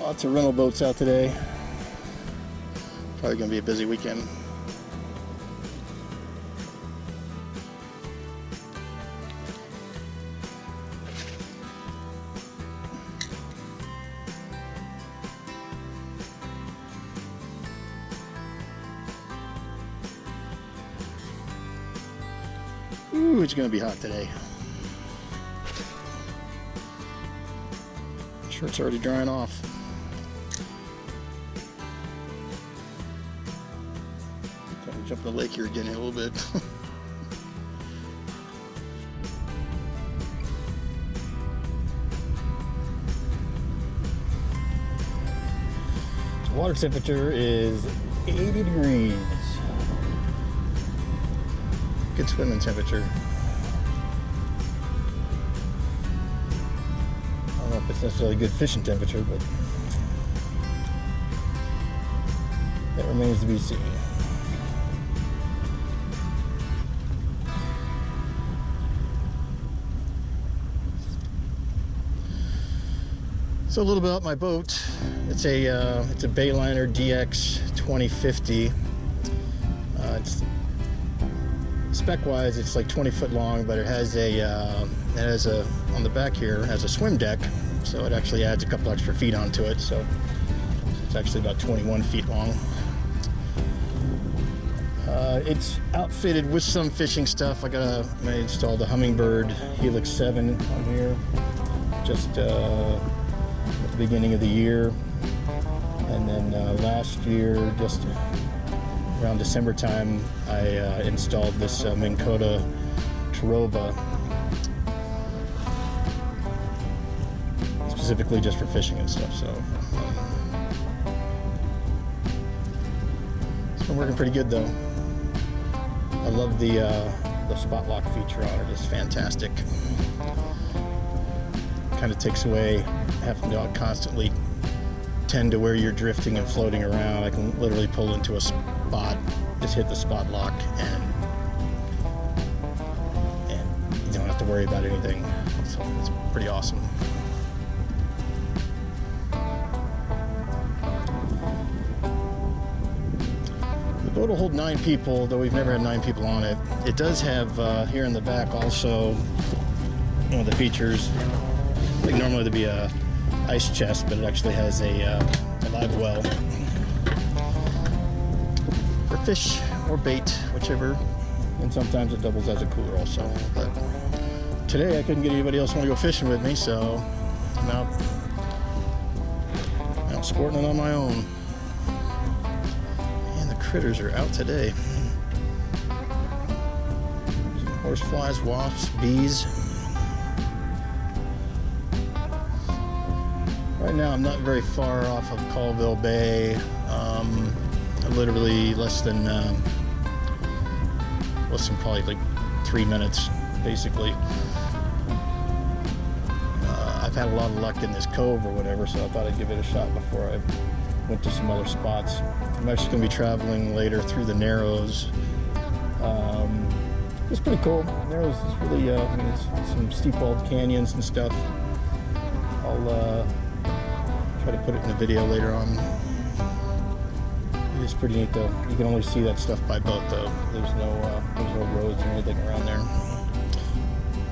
Lots of rental boats out today. Probably gonna be a busy weekend. Ooh, it's gonna be hot today. Shirt's already drying off. Time to jump in the lake here again in a little bit. The water temperature is 80 degrees. Good swimming temperature. I don't know if it's necessarily good fishing temperature, but that remains to be seen. So a little bit about my boat. It's a Bayliner DX 2050. Spec-wise, it's like 20 foot long, but it has on the back here has a swim deck, so it actually adds a couple extra feet onto it. So it's actually about 21 feet long. It's outfitted with some fishing stuff. I installed a Humminbird Helix 7 on here just at the beginning of the year, and then last year, just around December time, I installed this Minn Kota Tarova, specifically just for fishing and stuff. So it's been working pretty good though. I love the spot lock feature on it. It's fantastic. Kind of takes away having to constantly tend to where you're drifting and floating around. I can literally pull into a spot, just hit the spot lock, and you don't have to worry about anything. So it's pretty awesome. The boat will hold 9 people, though we've never had 9 people on it. It does have here in the back also one of the features. I think normally there'd be a ice chest, but it actually has a live well for fish or bait, whichever, and sometimes it doubles as a cooler also. But today I couldn't get anybody else to want to go fishing with me, so I'm out sporting it on my own. And the critters are out today. Some horseflies, wasps, bees. Right now I'm not very far off of Colville Bay. Literally less than probably like 3 minutes, basically. I've had a lot of luck in this cove or whatever, so I thought I'd give it a shot before I went to some other spots. I'm actually going to be traveling later through the Narrows. It's pretty cool. Narrows is really, it's some steep walled canyons and stuff. I'll try to put it in a video later on. It's pretty neat though. You can only see that stuff by boat though. There's no roads or anything around there.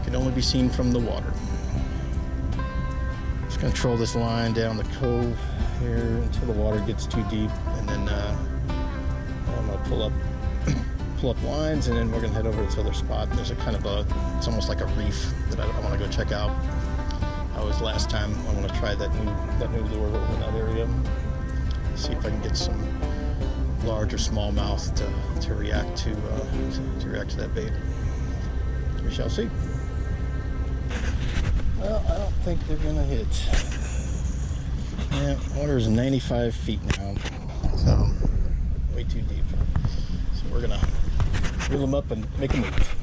It can only be seen from the water. Just gonna troll this line down the cove here until the water gets too deep, and then I'm gonna pull up lines, and then we're gonna head over to this other spot. There's it's almost like a reef that I want to go check out. I was last time. I want to try that new lure over in that area. See if I can get some large or smallmouth to react to that bait. We shall see. Well, I don't think they're gonna hit. Yeah, water is 95 feet now, so way too deep. So we're gonna reel them up and make a move.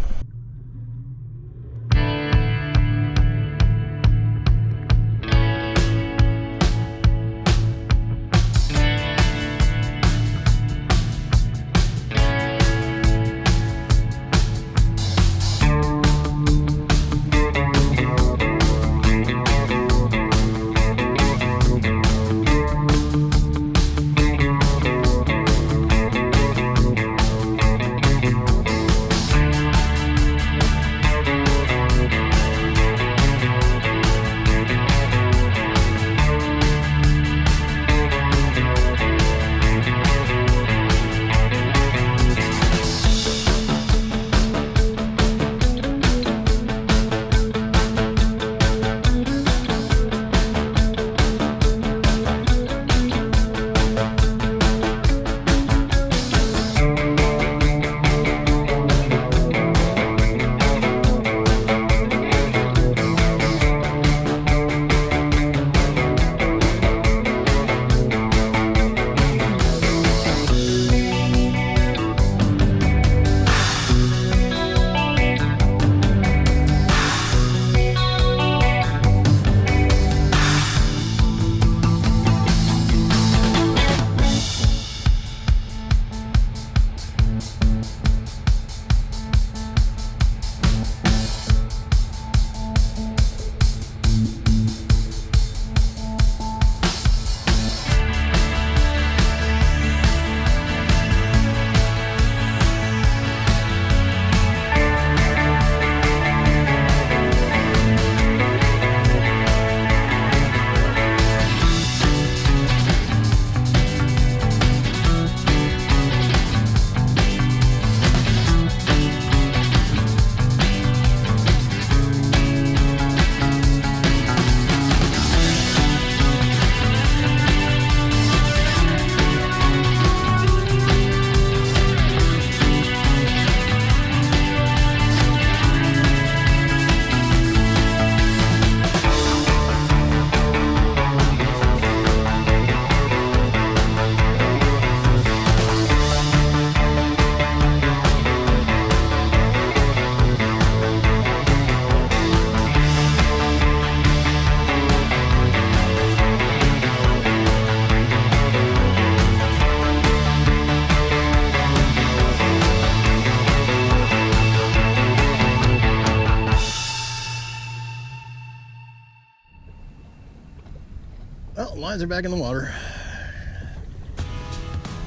lines are back in the water.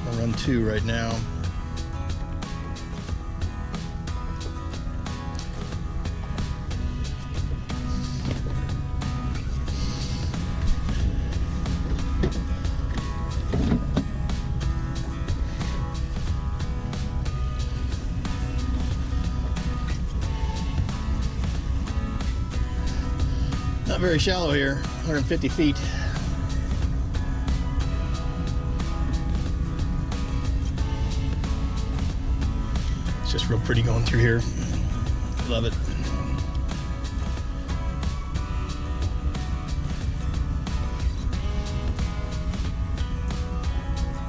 I'll run 2 right now. Not very shallow here, 150 feet. It's just real pretty going through here. Love it.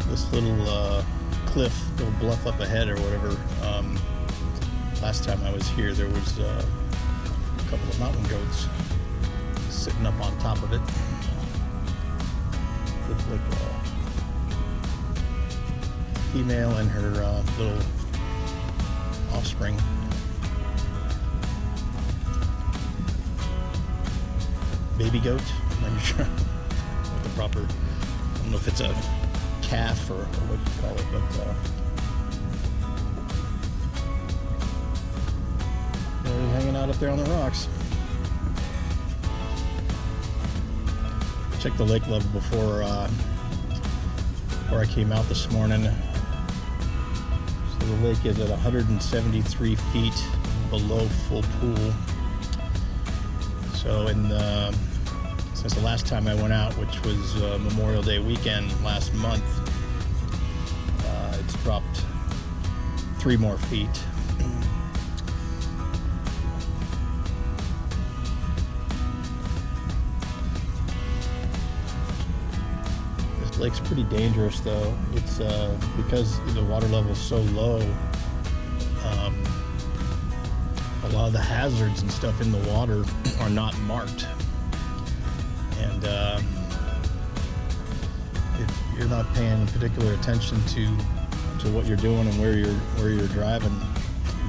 This little cliff, little bluff up ahead or whatever. Last time I was here, there was a couple of mountain goats sitting up on top of it. Looks like a female and her little offspring. Baby goat. I'm not sure what the proper, I don't know if it's a calf or what you call it, but they're hanging out up there on the rocks. Checked the lake level before I came out this morning. So the lake is at 173 feet below full pool. So since the last time I went out, which was Memorial Day weekend last month, it's dropped 3 more feet. Lake's pretty dangerous though. It's because the water level is so low. A lot of the hazards and stuff in the water are not marked, and if you're not paying particular attention to what you're doing and where you're driving,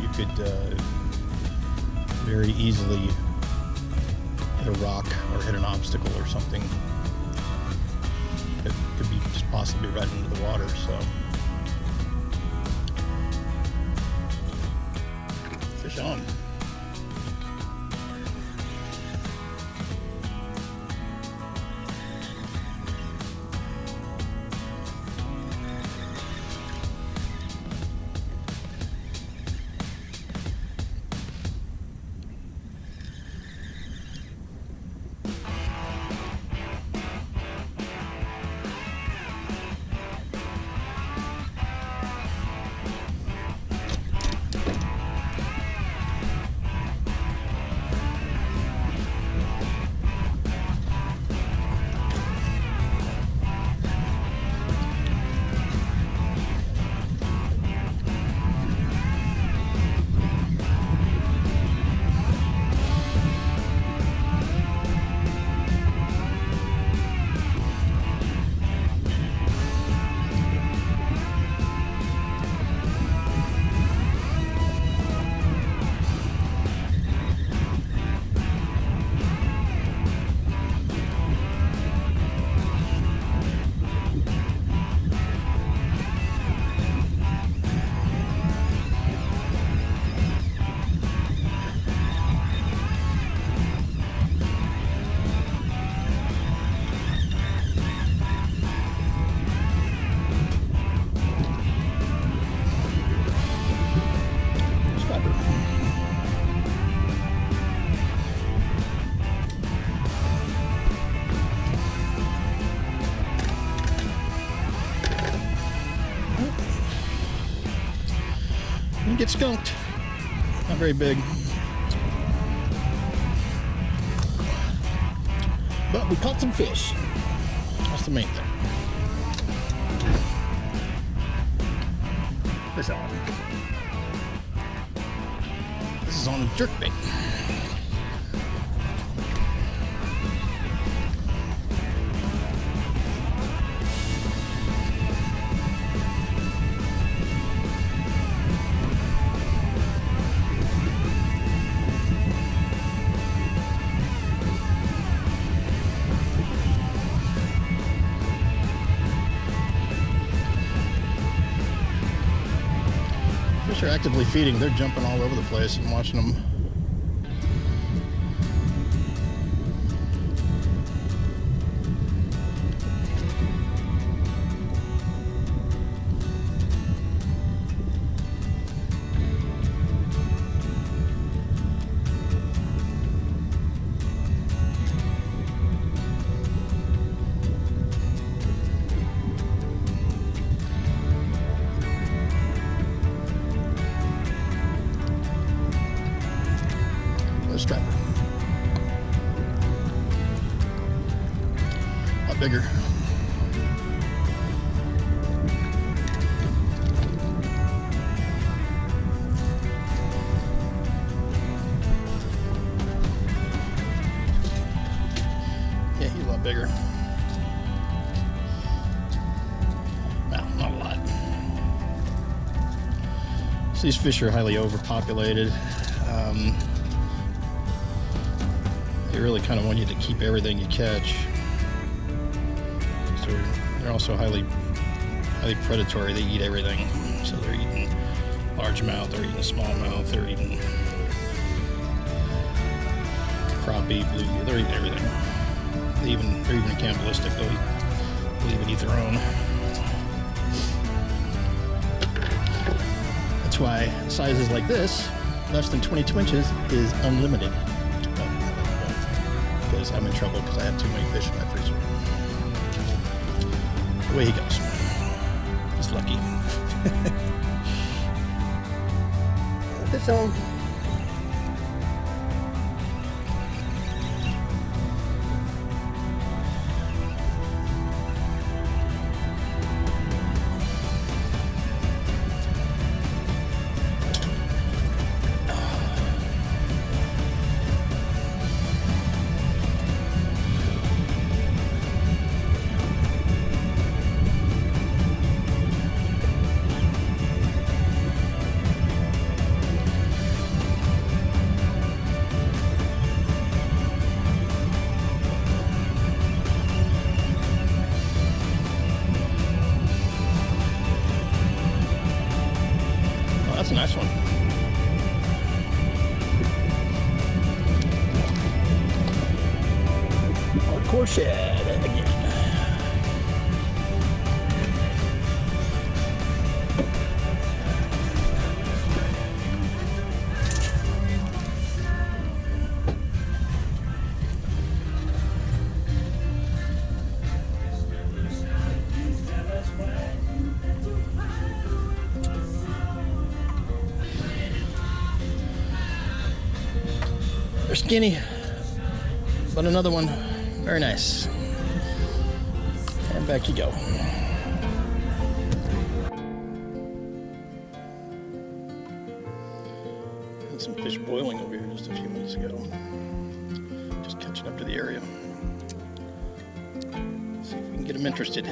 you could very easily hit a rock or hit an obstacle or something. Could be just possibly right into the water. So fish on. You get skunked. Not very big. But we caught some fish. That's the main thing. Fish on. This is on a jerkbait. actively feeding, they're jumping all over the place. I'm watching them. Striper. A lot bigger. Yeah, he's a lot bigger. Well, not a lot. So these fish are highly overpopulated. They really kind of want you to keep everything you catch. So they're also highly predatory. They eat everything. So they're eating largemouth, they're eating smallmouth, they're eating crappie, bluegill, they're eating everything. They're even cannibalistic. They'll even eat their own. That's why sizes like this, less than 22 inches, is unlimited. Because I'm in trouble because I have too many fish in my freezer. Away he goes. He's lucky. Fish on. That's a nice one. Hardcore shad again. They're skinny, but another one, very nice. And back you go. Had some fish boiling over here just a few minutes ago. Just catching up to the area. See if we can get them interested.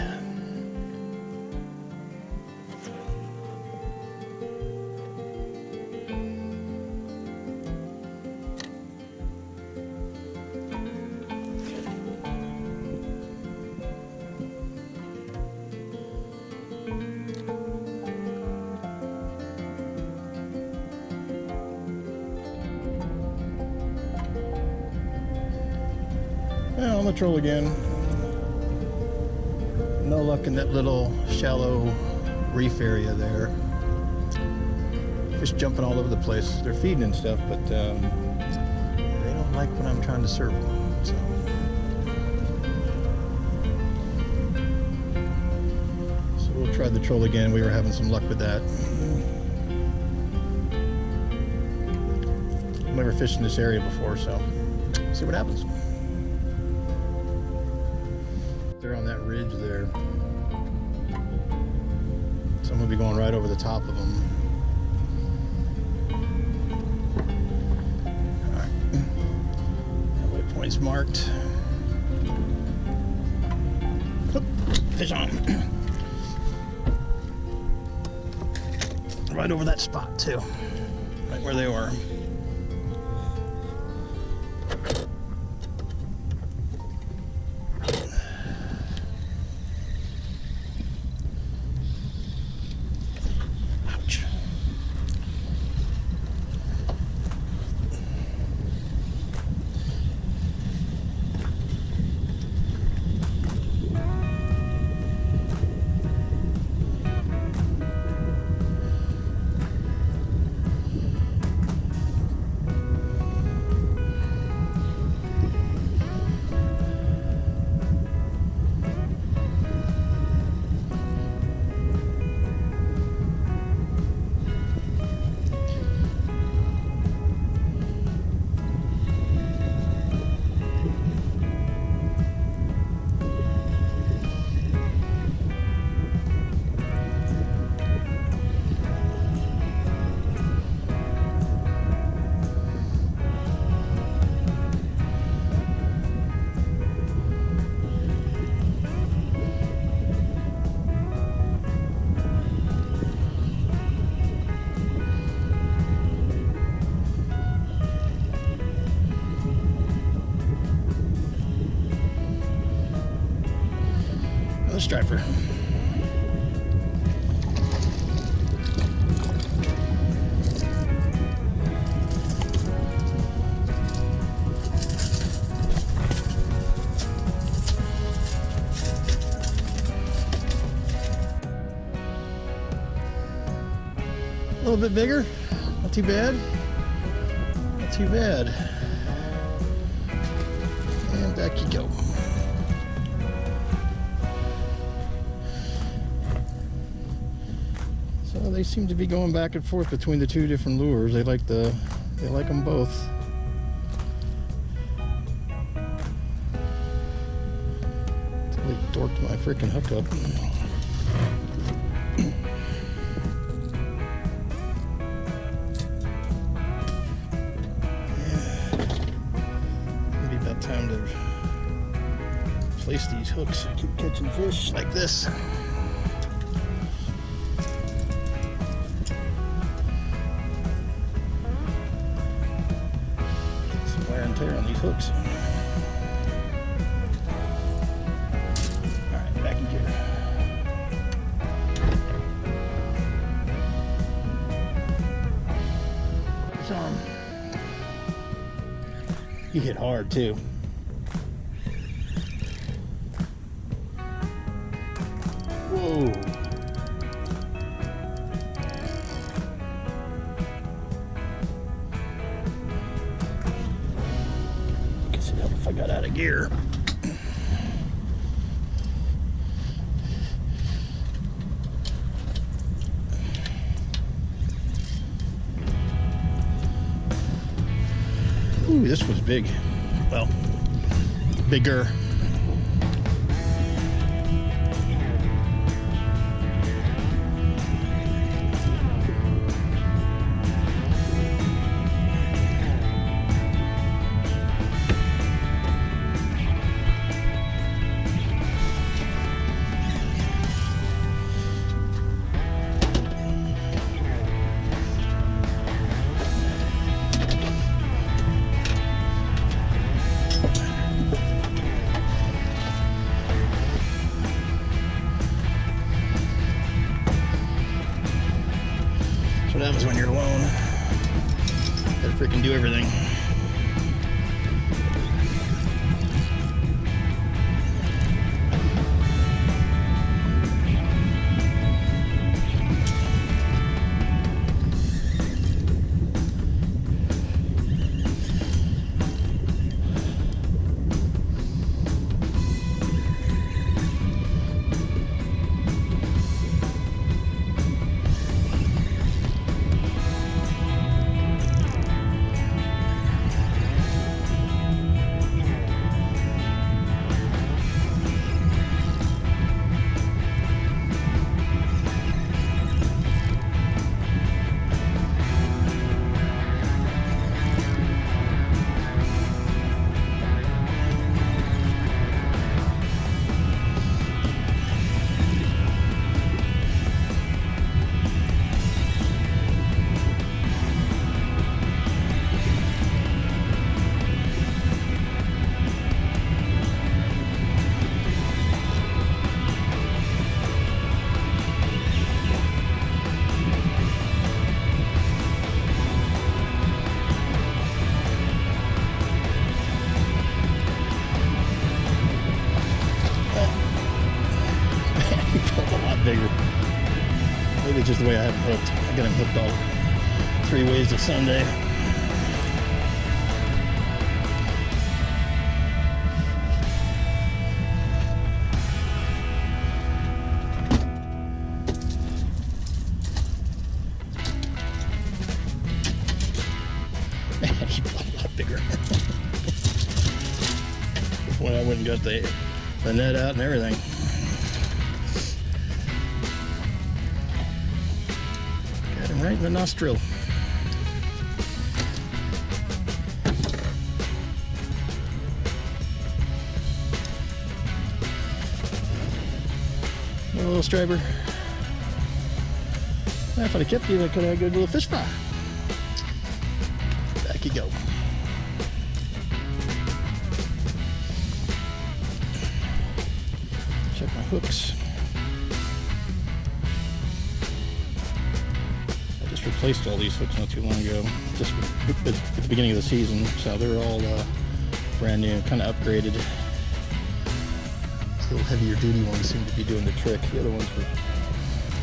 Yeah, on the troll again. No luck in that little shallow reef area there. Fish jumping all over the place. They're feeding and stuff, but they don't like when I'm trying to serve them. So we'll try the troll again. We were having some luck with that. Never fished in this area before, so see what happens. They're on that ridge there. So I'm gonna be going right over the top of them. All right. Waypoint's marked. Fish on. Right over that spot too. Right where they were. striper. A little bit bigger, not too bad, not too bad. And back you go. So they seem to be going back and forth between the two different lures. They like them both. Totally dorked my freaking hook up. Time to place these hooks. I keep catching fish like this. Some wear and tear on these hooks. Alright, back in gear. So, you hit hard too. Whoa. Guess it'd help if I got out of gear. Ooh, this was big. Well, bigger. That's what happens when you're alone. Gotta freaking do everything. Bigger. Maybe it's just the way I have him hooked. I got him hooked all 3 ways to Sunday. He's a lot bigger. When I went and got the net out and everything. Right in the nostril. A little striper. If I'd have kept you, I could have had a good little fish fry. Back you go. Check my hooks. I just replaced all these hooks not too long ago, just at the beginning of the season, so they're all brand new, kind of upgraded. These little heavier duty ones seem to be doing the trick. The other ones were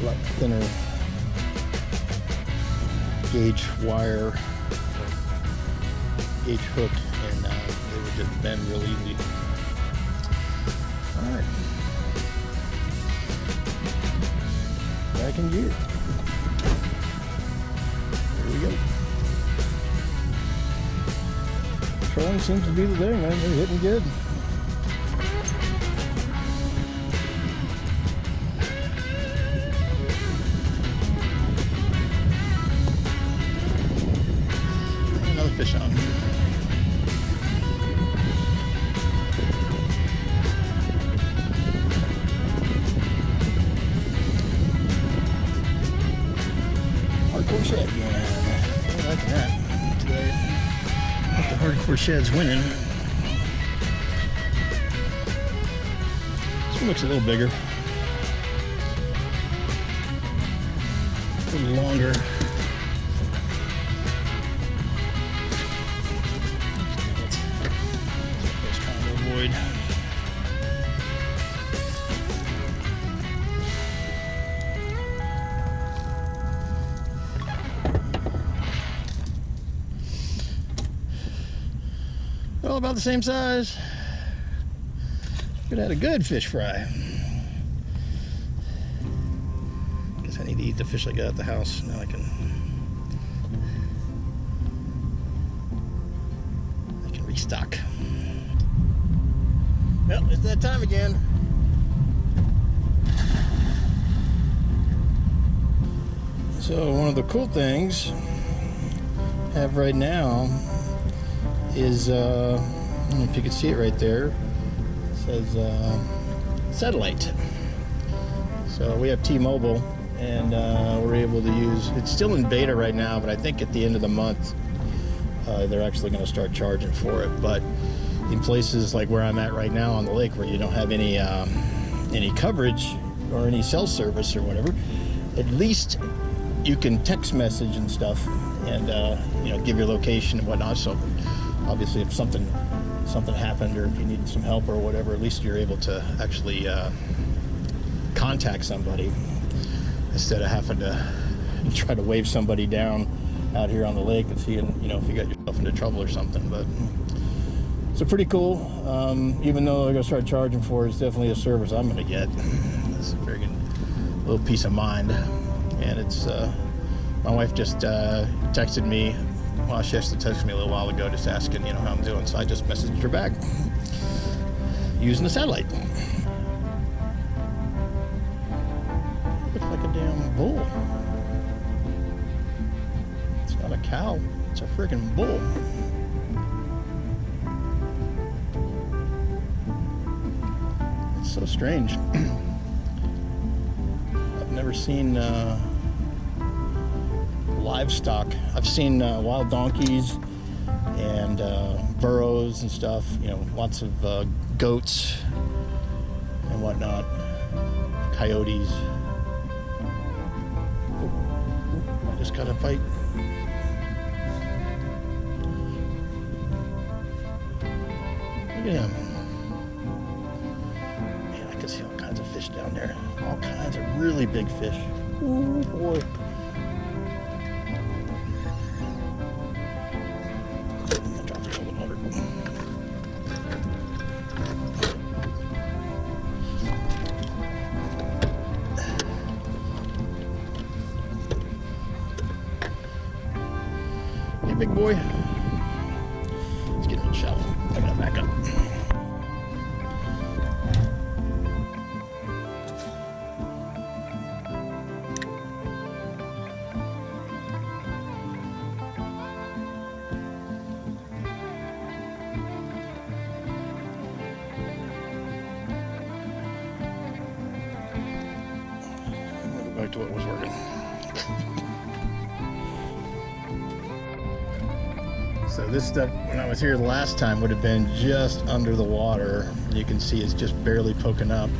a lot thinner gauge wire, gauge hook, and they would just bend real easy. Alright, back in gear. Here we go. Trolling seems to be the thing, man. They're hitting good. Another fish on. Hardcore shed again. I like that today. The hardcore shed's winning. This one looks a little bigger, a little longer. That's what I was trying to avoid. All about the same size. Could have had a good fish fry. Guess I need to eat the fish I got at the house. Now I can restock. Well, it's that time again. So one of the cool things I have right now is, I don't know if you can see it right there, it says satellite. So we have T-Mobile, and we're able to use, it's still in beta right now, but I think at the end of the month they're actually going to start charging for it. But in places like where I'm at right now on the lake, where you don't have any coverage or any cell service or whatever, at least you can text message and stuff, and you know, give your location and whatnot. So obviously, if something happened, or if you need some help or whatever, at least you're able to actually contact somebody instead of having to try to wave somebody down out here on the lake and see, you know, if you got yourself into trouble or something. But so pretty cool. Even though they're gonna start charging for it, it's definitely a service I'm gonna get. It's a very good little peace of mind. And it's my wife just texted me. Well, she actually texted me a little while ago, just asking, you know, how I'm doing. So I just messaged her back using the satellite. Looks like a damn bull. It's not a cow. It's a freaking bull. It's so strange. I've never seen livestock. I've seen wild donkeys and burros and stuff, you know, lots of goats and whatnot, coyotes. I just got a bite. Look at him. Man, I can see all kinds of fish down there. All kinds of really big fish. Ooh, boy. Hey, big boy. It's getting a little shallow. I gotta back up. Back to what was working. So this stuff, when I was here the last time, would have been just under the water. You can see it's just barely poking up.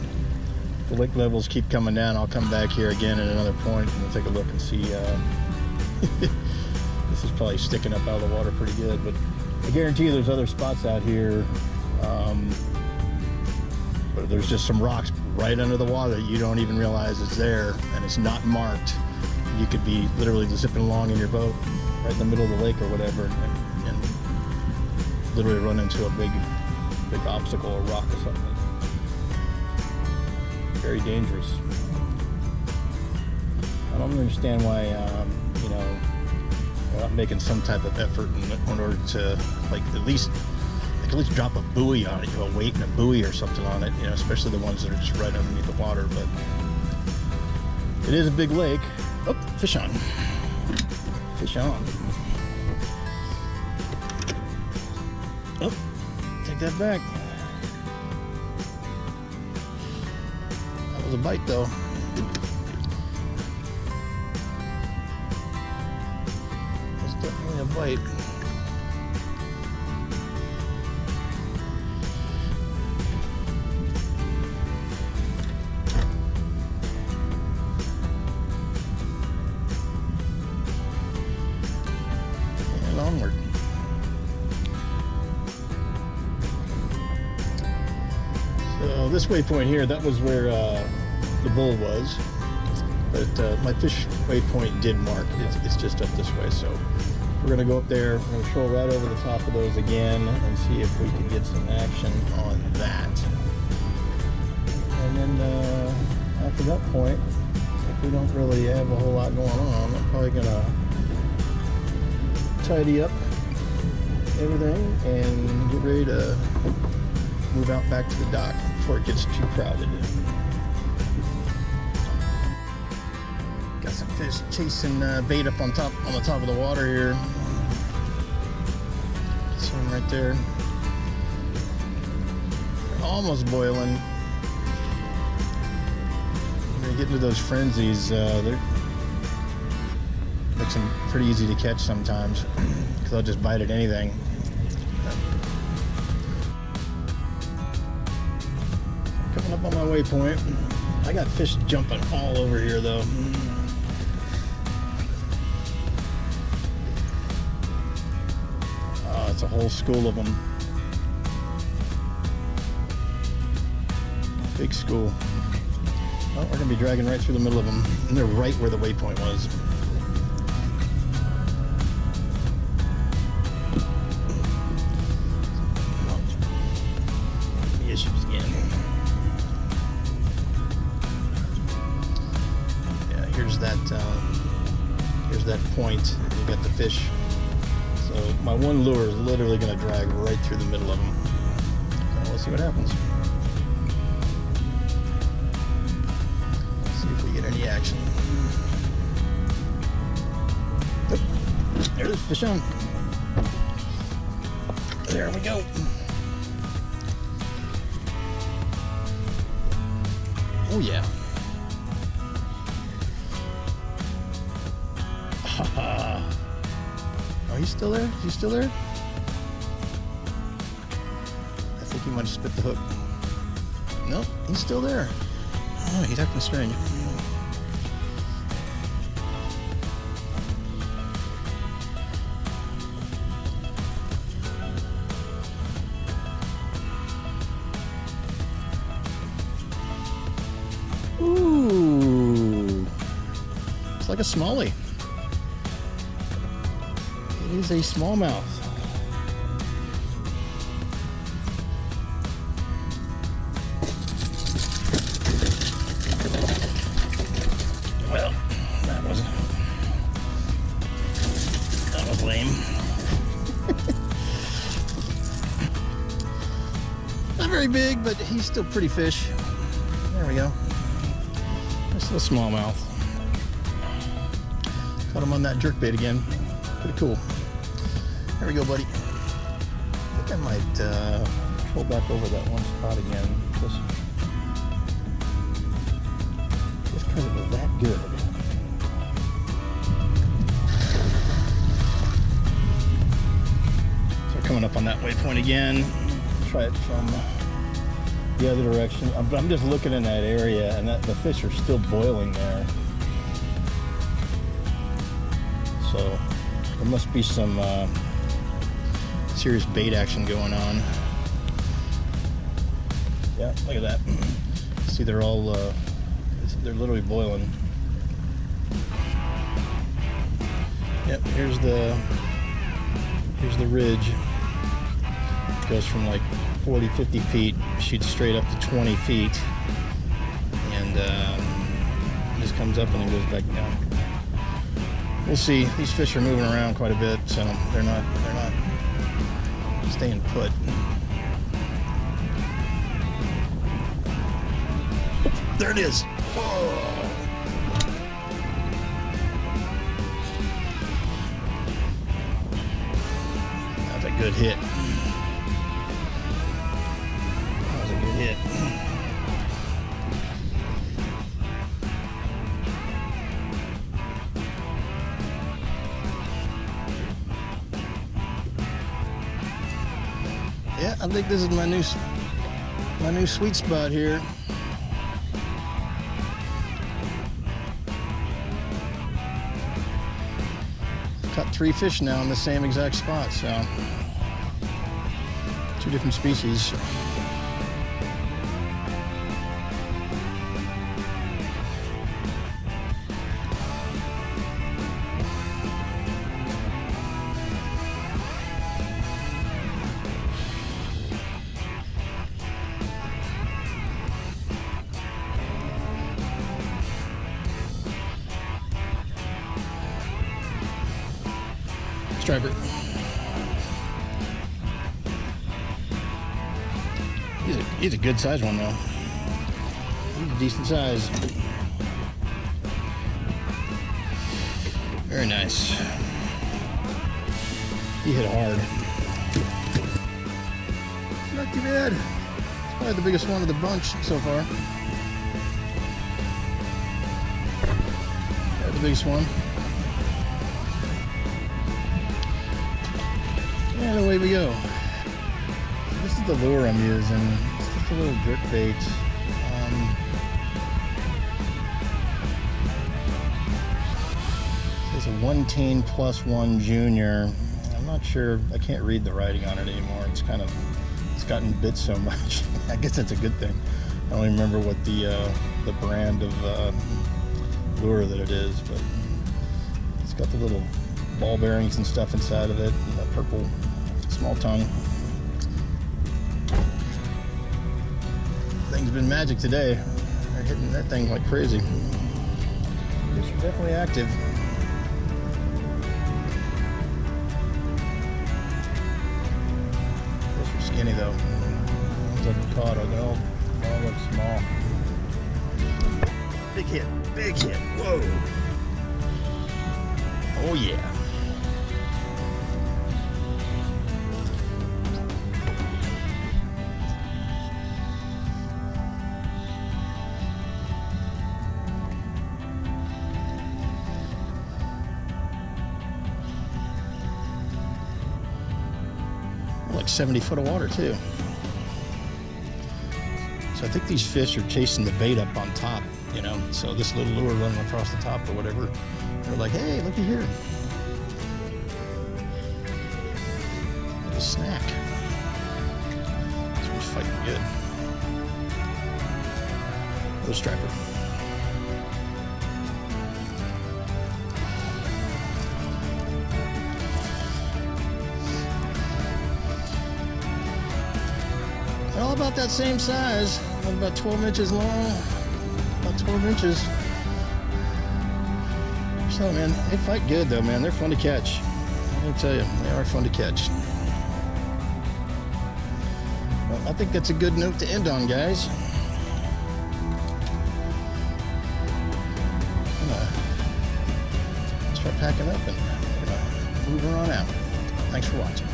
the lake levels keep coming down, I'll come back here again at another point and we'll take a look and see. This is probably sticking up out of the water pretty good, but I guarantee you there's other spots out here. But there's just some rocks right under the water that you don't even realize it's there, and it's not marked. You could be literally zipping along in your boat right in the middle of the lake or whatever, and literally run into a big obstacle or rock or something. Very dangerous. I don't understand why, you know, they're not making some type of effort in order to, like, at least drop a buoy on it, you know, a weight and a buoy or something on it, you know, especially the ones that are just right underneath the water. But it is a big lake. Oh, fish on. Fish on. Oh, take that back. That was a bite though. That's definitely a bite. Onward. So this waypoint here, that was where the bull was, but my fish waypoint did mark. It's just up this way, so we're going to go up there. We're going to troll right over the top of those again and see if we can get some action on that. And then after that point, if we don't really have a whole lot going on, I'm probably going to tidy up everything and get ready to move out back to the dock before it gets too crowded. Got some fish chasing bait up on the top of the water here. See them right there. They're almost boiling. When you get into those frenzies, they're makes them pretty easy to catch sometimes because I'll just bite at anything. Coming up on my waypoint, I got fish jumping all over here though. Oh, it's a whole school of them. Big school. Oh, we're gonna be dragging right through the middle of them, and they're right where the waypoint was. Issues again. Yeah, here's that point. You got the fish. So my one lure is literally going to drag right through the middle of them. So let's see what happens. Let's see if we get any action. Oh, there's fish on. There we go. Oh yeah. Oh, he's still there? Is he still there? I think he might have spit the hook. Nope, he's still there. Oh, he's acting strange. Ooh, it's like a smallie. It is a smallmouth. Well, that was lame. Not very big, but he's still pretty fish. There we go. Just a smallmouth. Caught him on that jerkbait again. Pretty cool. There we go, buddy. I think I might troll back over that one spot again. Just because it was that good. So coming up on that waypoint again. Try it from the other direction. I'm just looking in that area, and the fish are still boiling there. So there must be some serious bait action going on. Yeah, look at that. See, they're all they're literally boiling. Yep, here's the ridge. It goes from like 40, 50 feet, shoots straight up to 20 feet, and just comes up and then goes back down. We'll see. These fish are moving around quite a bit, so they're not staying put. There it is. Whoa. That's a good hit. That was a good hit. Yeah, I think this is my new sweet spot here. Caught 3 fish now in the same exact spot, so 2 different species. Striper. He's a good size one though. He's a decent size. Very nice. He hit hard. Not too bad. It's probably the biggest one of the bunch so far. Probably the biggest one. And away we go. This is the lure I'm using. It's just a little jerk bait. It's a 1 plus 1 junior. I'm not sure. I can't read the writing on it anymore. It's gotten bit so much. I guess that's a good thing. I don't even remember what the brand of lure that it is, but it's got the little ball bearings and stuff inside of it, and the purple small tongue. Thing's been magic today. They're hitting that thing like crazy. Fish are definitely active. Fish are skinny though. The ones I've caught they all look small. Big hit, big hit. Whoa. Oh yeah. Like 70 foot of water too. So I think these fish are chasing the bait up on top, you know. So this little lure running across the top or whatever, they're like, hey, looky here. Like a snack. This one's fighting good. Another striper. All about that same size, about 12 inches long, about 12 inches. So man, they fight good though, man. They're fun to catch. Let me tell you, they are fun to catch. Well, I think that's a good note to end on, guys. I'm gonna start packing up and we're gonna move her on out. Thanks for watching.